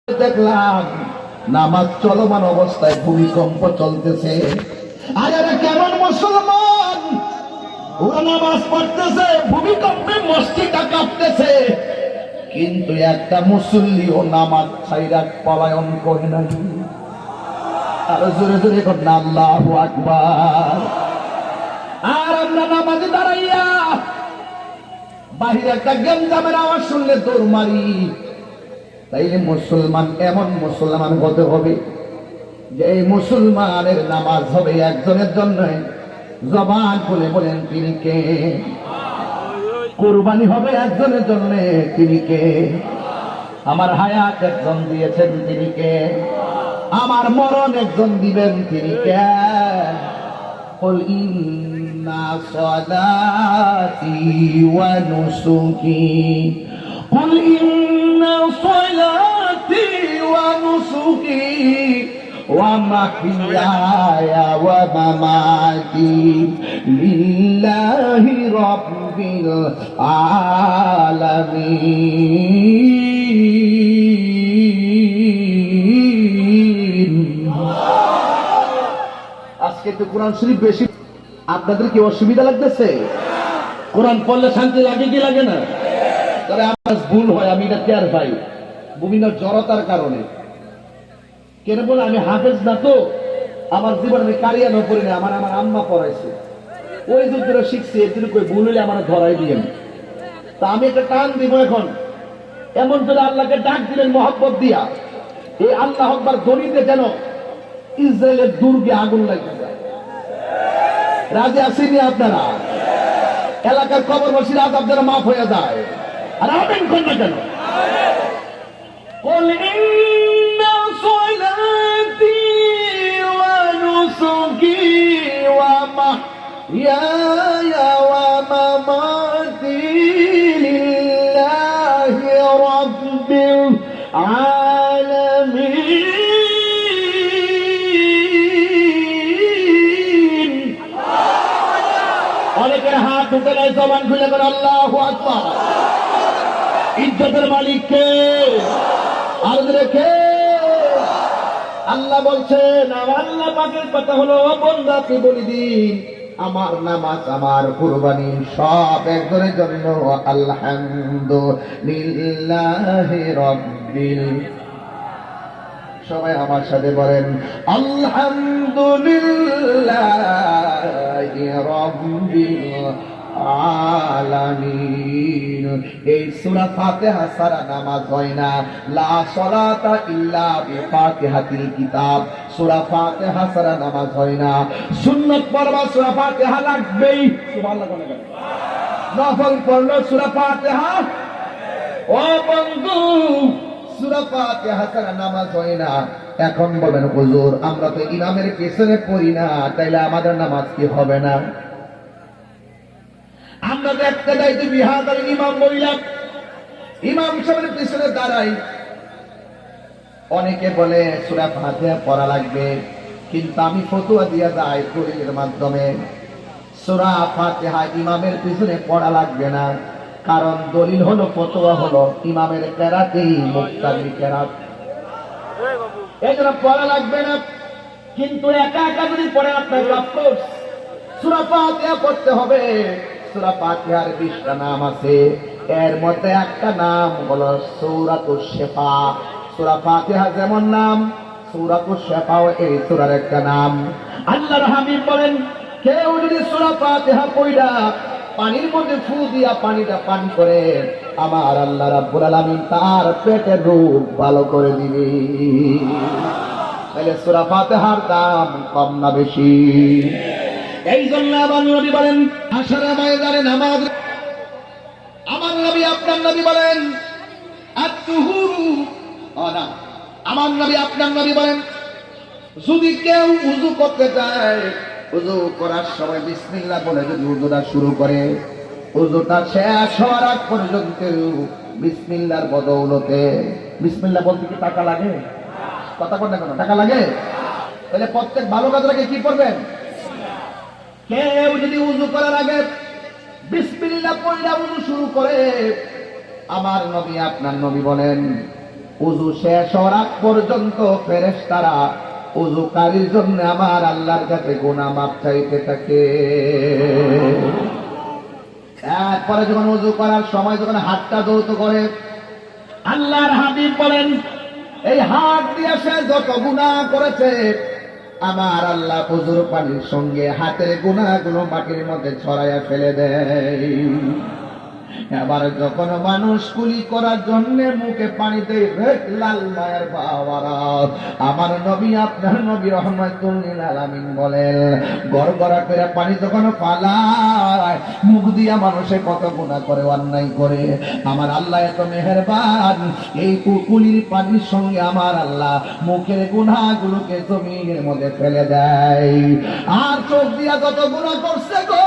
দেখলাম নামাজ চলমান অবস্থায় ভূমিকম্প চলতেছে। আরে কেমন মুসলমান, ওরা নামাজ পড়তেছে, ভূমিকম্পে মসজিদটা কাঁপতেছে, কিন্তু একটা মুসল্লিও নামাজ ছাইরা পলায়ন করে নাই। আরো জোরে জোরে করেন আল্লাহু আকবার। আর আমরা নামাজে দাঁড়াইয়া বাহিরে একটা গেমজামের আওয়াজ শুনলে দৌড় মারি। তাইলে মুসলমান এমন মুসলমান হতে হবে যে এই মুসলমানের নামাজ হবে একজনের জন্য। জবান খুলে বলেন তিনি কে? কুরবানি হবে একজনের জন্য, তিনি কে? আমার হায়াত একজন দিয়েছেন, তিনি কে? আমার মরণ একজন দিবেন, তিনি কে? কুল ইন্না সালাতি ওয়া নুসুকি, কুল ইন্না সালাতি ওয়া নুসুকি ওয়া মাহইয়ায়া ওয়া মামাতি লিল্লাহি রাব্বিল আলামিন। আজকে তো কোরআন শরীফ বেশি, আপনাদের কি অসুবিধা লাগতেছে? কোরআন পড়লে শান্তি লাগে কি লাগে না? তবে আমার ভুল হয়, আমি এটা টের পাই বিভিন্ন জড়তার কারণে। কেন বলে আমি হাফেজ না, তো আমার জীবনে আমি কারিয়ানো পড়ি না, আমার আম্মা পড়াইছে, ওই যুদ্ধটা শিখছি। এর জন্য কই ভুল হলে আমার ধরাই দিয়েন। তা আমি একটা টান দিব এখন, এমন করে আল্লাহকে ডাক দিলেন মহব্বত দিয়া, এই আল্লাহ আকবার ধ্বনিতে যেন ইসরায়েলের দুর্গে আগুন লাগে যায়। রাজি আসেনি আপনারা? এলাকার কবরবাসীর আযাব যেন মাফ হয়ে যায়। আর আমিন কোন না কেন? قل إن صلاتي ونسكي ومحياي ومماتي لله رب العالمين। অনেকের হাত উঠে নাই, জবান খুলে করে আল্লাহু আকবার। ইজ্জতের মালিক কে? আর রেখে আল্লাহ বলছেন, আল্লাহ পাকের কথা হলো, বান্দা তুই বলি দিন আমার নামাজ আমার কুরবানি সব একজনের জন্য। আলহামদুলিল্লাহি রাব্বিল, সবাই আমার সাথে বলেন আলহামদুলিল্লাহি রাব্বিল আলামিন। এই সূরা ফাতিহা ছাড়া নামাজ হয় না। লা সালাতা ইল্লা বিফাতিহাতিল কিতাব, সূরা ফাতিহা ছাড়া নামাজ হয় না। সুন্নাত পড়বা সূরা ফাতিহা লাগবেই। সুবহানাল্লাহ বলে গেল। নফল পড়লো সূরা ফাতিহা। ও বন্ধু, সূরা ফাতিহা ছাড়া নামাজ হয় না। এখন বলেন হুজুর, আমরা তো ইমামের পেছনে পড়ি না, তাইলে আমাদের নামাজ কি হবে না? আমরা তো একটা দায়িত্ব বিহার ইমাম বললাম, ইমাম সাহেবের পিছনে দাঁড়াই। অনেকে বলে সূরা ফাতিহা পড়া লাগবে, কিন্তু আমি ফতোয়া দিয়া যাই দলিলের মাধ্যমে, সূরা ফাতিহা ইমামের পিছনে পড়া লাগবে না। কারণ দলিল হলো, ফতোয়া হলো ইমামের কেরাতেই মুক্তাদির কেরাত, এই জন্য পড়া লাগবে না। কিন্তু একা একা যদি পড়েন আপনার আফসোস। সূরা ফাতিহা পড়তে হবে। সূরা ফাতিহার 20টা নাম আছে, এর মধ্যে একটা নাম হলো সূরাতুশ শিফা। সূরা ফাতিহা যেমন নাম, সূরাতুশ শিফাও এই সূরার একটা নাম। আল্লাহর হাবিব বলেন, কেউ যদি সূরা ফাতিহা পড়া পানির মধ্যে ফু দিয়া পানিটা পান করে, আমার আল্লাহ রাব্বুল আলামিন তার পেটের রোগ ভালো করে দিবে। তাহলে সূরা ফাতিহার দাম কম না বেশি? এই জন্য আমার নবী বলেন, আশারা ময়দানে নামাজ। আমার নবী আপনার নবী বলেন আত-তুহুরু, না, আমার নবী আপনার নবী বলেন, যদি কেউ উযু করতে চায়, উযু করার সময় বিসমিল্লাহ বলে যদি উযুটা শুরু করে, উযুটা শেষ হওয়ার আগ পর্যন্ত বিসমিল্লাহর বদৌলতে, বিসমিল্লাহ বলতে কি টাকা লাগে? কথা বলেন কেন? টাকা লাগে? তাহলে প্রত্যেক ভালো কাজ লাগে কি করবেন? কেউ যদি উযু করার আগে বিসমিল্লাহ পড়ে উযু শুরু করে, আমার নবী আপনার নবী বলেন উযু শেষ হওয়ার আগ পর্যন্ত ফেরেশতারা উযুকারীর জন্য আমার আল্লাহর কাছে গুনাহ মাফ চাইতে থাকে। এরপরে যখন উযু করার সময় যখন হাতটা ধৌত করে, আল্লাহর হাবিব বলেন এই হাত দিয়ে সে যত গুনাহ করেছে আমার আল্লাহ উযুর পানির সঙ্গে হাতের গুনাহগুলো মাটির মধ্যে ছড়াইয়া ফেলে দেয়। এবার যখন মানুষ কুলি করার জন্য মুখে পানি দেয়, লাল মায়ের বাবারা, আমার নবী আপনার নবী রাহমাতুল লিল আলামিন বলেন গড়গড়া করে পানি যখন পালায় মুখ দিয়া মানুষে কত গুনাহ করে, অন্যায় করে, আমার আল্লাহ এত মেহেরবান, এই কুলির পানির সঙ্গে আমার আল্লাহ মুখের গুনাহগুলোকে জমিনের মধ্যে ফেলে দেয়। আর চোখ দিয়া যত গুনাহ করছে গো,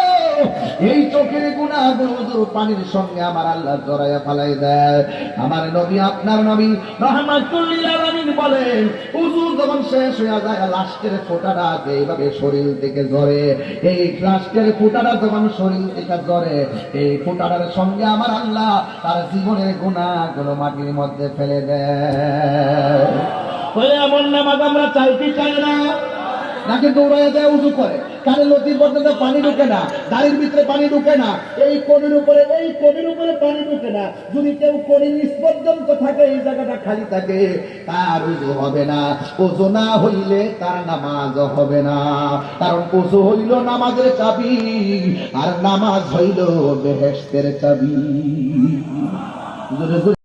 এই চোখের গুনাহগুলো পানির সঙ্গে আমার আল্লাহ জড়াইয়া ফালাই দেয়। আমার নবী আপনার নবী রাহমাতুল লিল আলামিন বলেন উযু যখন শেষ হয়ে যায় লাস্টের ফোঁটাটা এইভাবে শরীর থেকে ঝরে, এই লাস্টের ফোঁটাটা যখন শরীর থেকে ঝরে, এই ফোঁটাটার সঙ্গে আমার আল্লাহ তার জীবনের গুনাহগুলো মাটির মধ্যে ফেলে দেয়। এমন নামাজ আমরা চাইতে চাই না, নাকি দৌড়াইয়া যায় উযু করে, কানে লতির পর্যন্ত পানি ঢুকে না, দাড়ির ভিতরে পানি ঢুকে না, এই কোণের উপরে পানি ঢুকে না। যদি কেউ কোণের নিচ পর্যন্ত থাকে, এই জায়গাটা খালি থাকে, তার উযু হবে না। উযু না হইলে তার নামাজ হবে না, কারণ উযু হইল নামাজের চাবি, আর নামাজ হইল বেহেশতের চাবি।